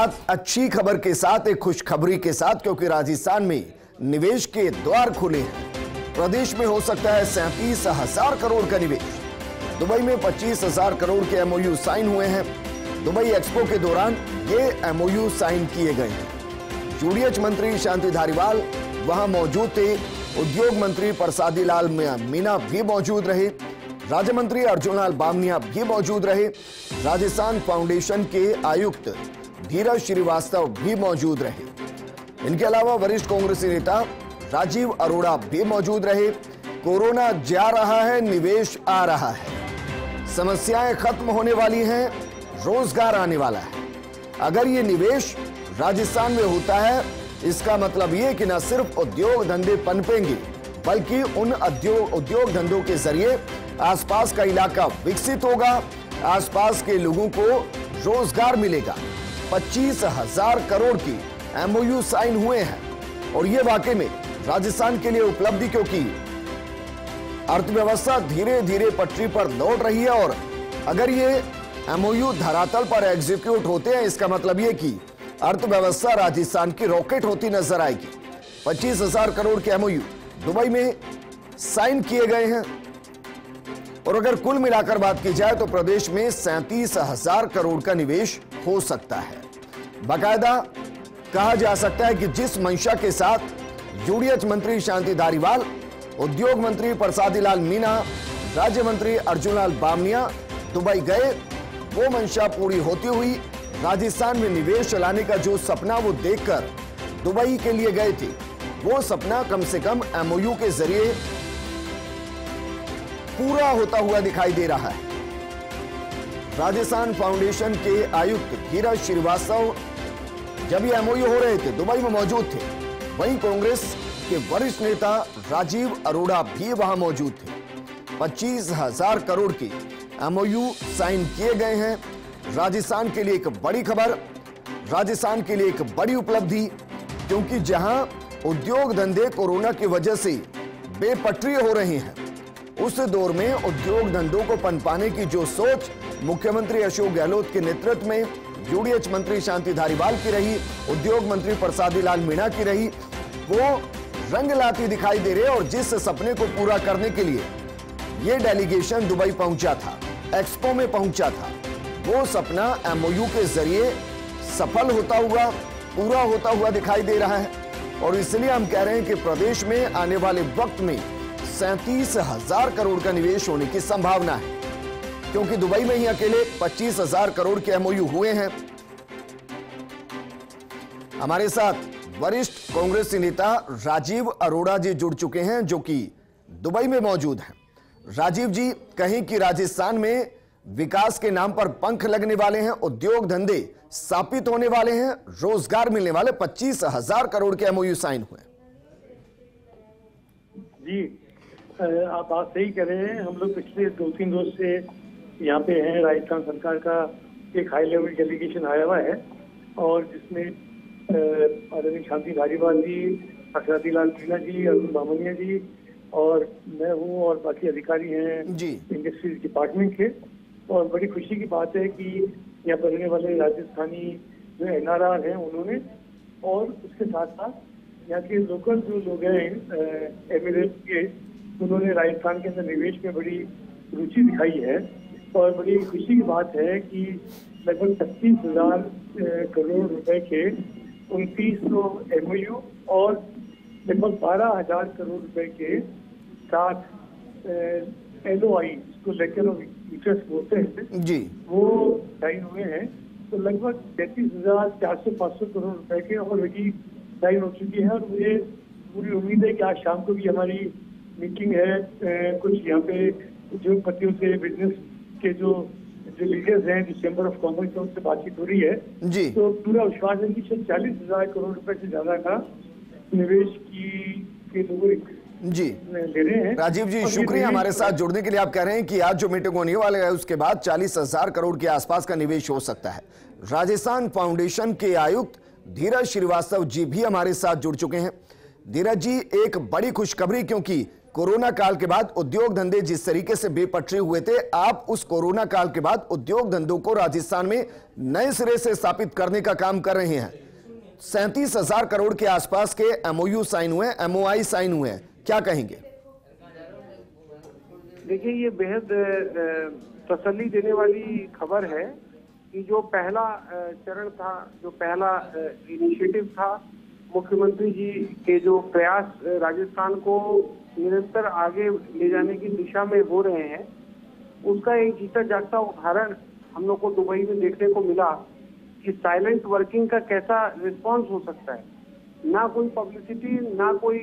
अच्छी खबर के साथ एक खुशखबरी के साथ, क्योंकि राजस्थान में निवेश के द्वार खुले हैं। प्रदेश में हो सकता है 37,000 करोड़ का निवेश। दुबई में 25,000 करोड़ के एमओयू साइन हुए हैं। दुबई एक्सपो के दौरान ये एमओयू साइन किए गए हैं। यूडीएच मंत्री शांति धारीवाल वहां मौजूद थे। उद्योग मंत्री परसादी लाल मीणा भी मौजूद रहे। राज्य मंत्री अर्जुन लाल बामनिया भी मौजूद रहे। राजस्थान फाउंडेशन के आयुक्त धीरज श्रीवास्तव भी मौजूद रहे। इनके अलावा वरिष्ठ कांग्रेसी नेता राजीव अरोड़ा भी मौजूद रहे। कोरोना जा रहा है, निवेश आ रहा है, समस्याएं खत्म होने वाली हैं, रोजगार आने वाला है। अगर ये निवेश राजस्थान में होता है, इसका मतलब ये कि न सिर्फ उद्योग धंधे पनपेंगे, बल्कि उन उद्योग धंधों के जरिए आसपास का इलाका विकसित होगा, आसपास के लोगों को रोजगार मिलेगा। 25,000 करोड़ की एमओयू साइन हुए हैं और ये वाकई में राजस्थान के लिए उपलब्धि, क्योंकि अर्थव्यवस्था धीरे धीरे पटरी पर लौट रही है। और अगर ये एमओयू धरातल पर एग्जीक्यूट होते हैं, इसका मतलब ये कि अर्थव्यवस्था राजस्थान की रॉकेट होती नजर आएगी। 25,000 करोड़ के एमओयू दुबई में साइन किए गए हैं और अगर कुल मिलाकर बात की जाए तो प्रदेश में 37,000 करोड़ का निवेश हो सकता है। बाकायदा कहा जा सकता है कि जिस मंशा के साथ यूडीएच मंत्री शांति धारीवाल, उद्योग मंत्री परसादी लाल मीणा, राज्य मंत्री अर्जुन लाल बामनिया दुबई गए, वो मंशा पूरी होती हुई राजस्थान में निवेश लाने का जो सपना वो देखकर दुबई के लिए गए थे, वो सपना कम से कम एमओयू के जरिए पूरा होता हुआ दिखाई दे रहा है। राजस्थान फाउंडेशन के आयुक्त धीरज श्रीवास्तव जब ये एमओयू हो रहे थे दुबई में मौजूद थे। वहीं कांग्रेस के वरिष्ठ नेता राजीव अरोड़ा भी वहां मौजूद थे। 25,000 करोड़ के एमओयू साइन किए गए हैं। राजस्थान के लिए एक बड़ी खबर, राजस्थान के लिए एक बड़ी उपलब्धि, क्योंकि जहां उद्योग धंधे कोरोना की वजह से बेपटरी हो रहे हैं, उस दौर में उद्योग धंधों को पनपाने की जो सोच मुख्यमंत्री अशोक गहलोत के नेतृत्व में यूडीएच मंत्री शांति धारीवाल की रही, उद्योग मंत्री परसादी लाल मीणा की रही, वो रंग लाती दिखाई दे रही है। और जिस सपने को पूरा करने के लिए ये डेलीगेशन दुबई पहुंचा था, एक्सपो में पहुंचा था, वो सपना एमओयू के जरिए सफल होता हुआ, पूरा होता हुआ दिखाई दे रहा है। और इसलिए हम कह रहे हैं कि प्रदेश में आने वाले वक्त में 37,000 करोड़ का निवेश होने की संभावना है, क्योंकि दुबई में ही अकेले 25,000 करोड़ के एमओयू हुए हैं। हमारे साथ वरिष्ठ कांग्रेसी नेता राजीव अरोड़ा जी जुड़ चुके हैं, जो कि दुबई में मौजूद हैं। राजीव जी, कहीं कि राजस्थान में विकास के नाम पर पंख लगने वाले हैं, उद्योग धंधे स्थापित होने वाले हैं, रोजगार मिलने वाले 25,000 करोड़ के एमओयू साइन हुए। जी, आप बात सही कह रहे हैं। हम लोग पिछले 2-3 रोज से यहाँ पे हैं। राजस्थान सरकार का एक हाई लेवल डेलीगेशन आया हुआ है और जिसमें आदरणीय शांति धारीवाल जी, परसादी लाल मीणा जी, अर्जुन बामनिया जी और मैं हूँ और बाकी अधिकारी हैं जी इंडस्ट्रीज डिपार्टमेंट के। और बड़ी खुशी की बात है कि यहाँ पर रहने वाले राजस्थानी जो एनआरआर हैं उन्होंने, और उसके साथ साथ यहाँ के लोकल जो लोग हैं एमिरेट्स के, उन्होंने राजस्थान के अंदर निवेश में बड़ी रुचि दिखाई है। और बड़ी खुशी की बात है कि लगभग 25,000 करोड़ रुपए के 2900 एमओयू और लगभग 12,000 करोड़ रुपए के 7 एलओआई, जिसको लेटर ऑफ इंटरेस्ट बोलते हैं जी, वो साइन हुए हैं। तो लगभग 33,400-500 करोड़ रुपए के ऑलरेडी साइन हो चुकी है। और मुझे पूरी उम्मीद है कि आज शाम को भी हमारी मीटिंग है कुछ यहाँ पे उद्योगपतियों से, बिजनेस के जो लीडर्स हैं, जो चैम्बर ऑफ कॉमर्स है, उनसे बातचीत हो रही है जी। तो पूरा विश्वास है कि 40,000 करोड़ रुपए से ज्यादा का निवेश के लोग जी ले रहे हैं। राजीव जी, शुक्रिया हमारे साथ जुड़ने के लिए। आप कह रहे हैं कि आज जो मीटिंग होने वाले है उसके बाद 40,000 करोड़ के आसपास का निवेश हो सकता है। राजस्थान फाउंडेशन के आयुक्त धीरज श्रीवास्तव जी भी हमारे साथ जुड़ चुके हैं। धीरज जी, एक बड़ी खुशखबरी, क्योंकि कोरोना काल के बाद उद्योग धंधे जिस तरीके से बेपटरी हुए थे, आप उस कोरोना काल के बाद उद्योग धंधों को राजस्थान में नए सिरे से स्थापित करने का काम कर रहे हैं। 37,000 करोड़ के आसपास के एमओयू साइन हुए, एमओआई साइन हुए हैं, क्या कहेंगे? देखिए, ये बेहद तसल्ली देने वाली खबर है कि जो पहला चरण था, जो पहला इनिशिएटिव था, मुख्यमंत्री जी के जो प्रयास राजस्थान को निरंतर आगे ले जाने की दिशा में हो रहे हैं, उसका एक जीता जागता उदाहरण हम लोग को दुबई में देखने को मिला कि साइलेंट वर्किंग का कैसा रिस्पांस हो सकता है। ना कोई पब्लिसिटी, ना कोई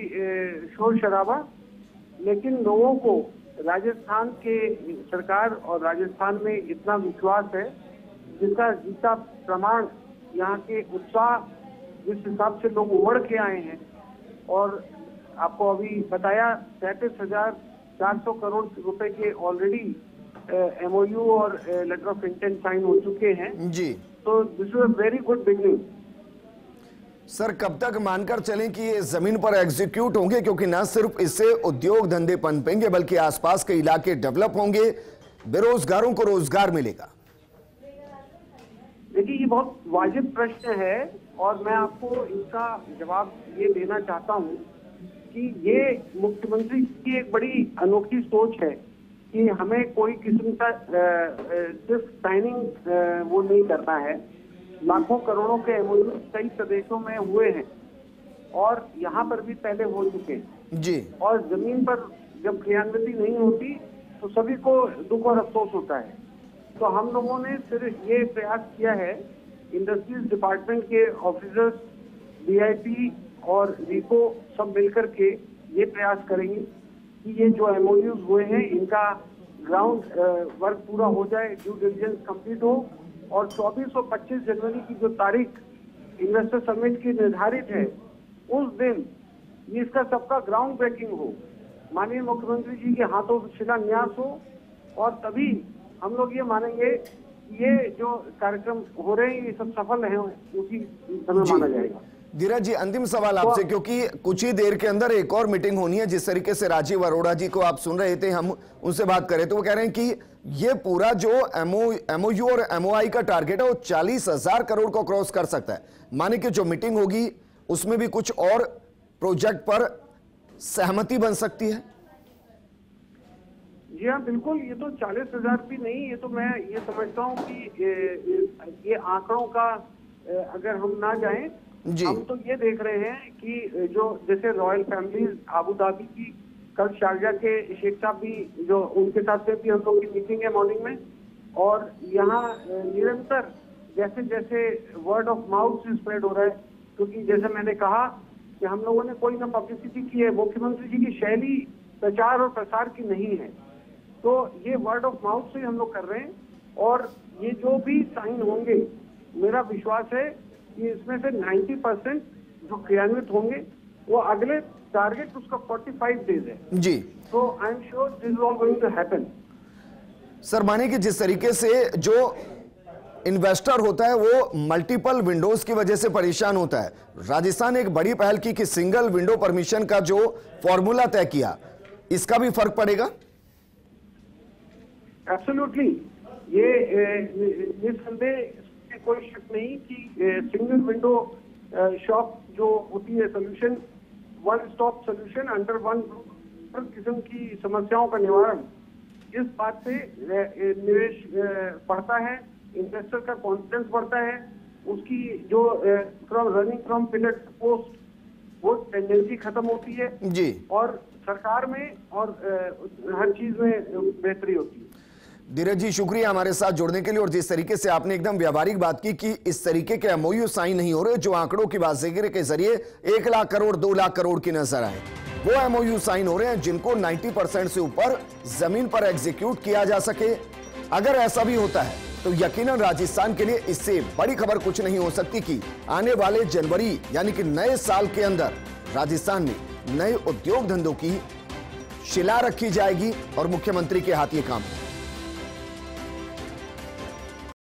शोर शराबा, लेकिन लोगों को राजस्थान के सरकार और राजस्थान में इतना विश्वास है, जिसका जीता प्रमाण यहाँ के उत्साह, जिस हिसाब से लोग उमड़ के आए हैं। और आपको अभी बताया 37,400 करोड़ रुपए के ऑलरेडी एमओयू और लेटर ऑफ इंटेंट साइन हो चुके हैं जी। तो this is a very good beginning. Sir, कब तक मानकर चलें कि ये जमीन पर एग्जीक्यूट होंगे, क्योंकि न सिर्फ इससे उद्योग धंधे पनपेंगे बल्कि आसपास के इलाके डेवलप होंगे, बेरोजगारों को रोजगार मिलेगा? देखिए, ये बहुत वाजिब प्रश्न है और मैं आपको इसका जवाब ये देना चाहता हूँ कि ये मुख्यमंत्री की एक बड़ी अनोखी सोच है कि हमें कोई किस्म का सिर्फ साइनिंग वो नहीं करना है। लाखों करोड़ों के एमओयू कई प्रदेशों में हुए हैं और यहाँ पर भी पहले हो चुके हैं जी। और जमीन पर जब क्रियान्विति नहीं होती तो सभी को दुख और अफसोस होता है। तो हम लोगों ने सिर्फ ये प्रयास किया है, इंडस्ट्रीज डिपार्टमेंट के ऑफिसर्स, डीआईपी और रीको सब मिलकर के ये प्रयास करेंगे कि ये जो एमओयूज हुए हैं इनका ग्राउंड वर्क पूरा हो जाए, ड्यू डिलिजेंस कंप्लीट हो और 24 और 25 जनवरी की जो तारीख इन्वेस्टर समिट की निर्धारित है, उस दिन ये इसका सबका ग्राउंड ब्रेकिंग हो, माननीय मुख्यमंत्री जी के हाथों शिलान्यास हो और तभी हम लोग ये मानेंगे कि ये जो कार्यक्रम हो रहे हैं ये सब सफल हैं, उसी समय माना जाएगा। धीरज जी, अंतिम सवाल आपसे, क्योंकि कुछ ही देर के अंदर एक और मीटिंग होनी है। जिस तरीके से राजीव अरोड़ा जी को आप सुन रहे थे, हम उनसे बात करें तो वो कह रहे हैं कि ये पूरा जो एमओयू और एमओआई का टारगेट है वो 40,000 करोड़ को क्रॉस कर सकता है। माने कि जो मीटिंग होगी उसमें भी कुछ और प्रोजेक्ट पर सहमति बन सकती है। जी हाँ, बिल्कुल। ये तो 40,000 भी नहीं, ये तो मैं ये समझता हूँ कि ये आंकड़ों का अगर हम ना जाएं, हम तो ये देख रहे हैं कि जो जैसे रॉयल फैमिलीज आबू धाबी की, कल शारजा के शेख साहब भी, जो उनके साथ भी हम लोग की मीटिंग है मॉर्निंग में, और यहाँ निरंतर जैसे जैसे वर्ड ऑफ माउथ से स्प्रेड हो रहा है, क्योंकि जैसे मैंने कहा कि हम लोगों ने कोई ना पब्लिसिटी की है, मुख्यमंत्री जी की शैली प्रचार और प्रसार की नहीं है, तो ये वर्ड ऑफ माउथ से हम लोग कर रहे हैं। और ये जो भी साइन होंगे, मेरा विश्वास है कि इसमें से 90% जो क्रियान्वित होंगे वो अगले टारगेट उसका 45 डेज है जी। तो I am sure this is all going to happen. Sir, माने कि जिस तरीके से जो इन्वेस्टर होता है वो मल्टीपल विंडोज की वजह से परेशान होता है, राजस्थान ने एक बड़ी पहल की कि सिंगल विंडो परमिशन का जो फॉर्मूला तय किया, इसका भी फर्क पड़ेगा? एब्सोल्युटली। ये निस्संदेह कोई शक नहीं कि सिंगल विंडो शॉप जो होती है, solution, one stop solution under one किस्म की समस्याओं का निवारण, इस बात से निवेश बढ़ता है, इन्वेस्टर का कॉन्फिडेंस बढ़ता है, उसकी जो running from pillar to post वो टेंडेंसी खत्म होती है जी, और सरकार में और हर चीज में बेहतरी होती है। धीरज जी, शुक्रिया हमारे साथ जुड़ने के लिए। और जिस तरीके से आपने एकदम व्यावहारिक बात की कि इस तरीके के एमओयू साइन नहीं हो रहे जो आंकड़ों की बाजीगरी के जरिए 1 लाख करोड़ 2 लाख करोड़ की नजर आए, वो एमओयू साइन हो रहे हैं जिनको 90% से ऊपर जमीन पर एग्जीक्यूट किया जा सके। अगर ऐसा भी होता है तो यकीनन राजस्थान के लिए इससे बड़ी खबर कुछ नहीं हो सकती कि आने वाले जनवरी यानी कि नए साल के अंदर राजस्थान में नए उद्योग धंधों की शिला रखी जाएगी और मुख्यमंत्री के हाथ ये काम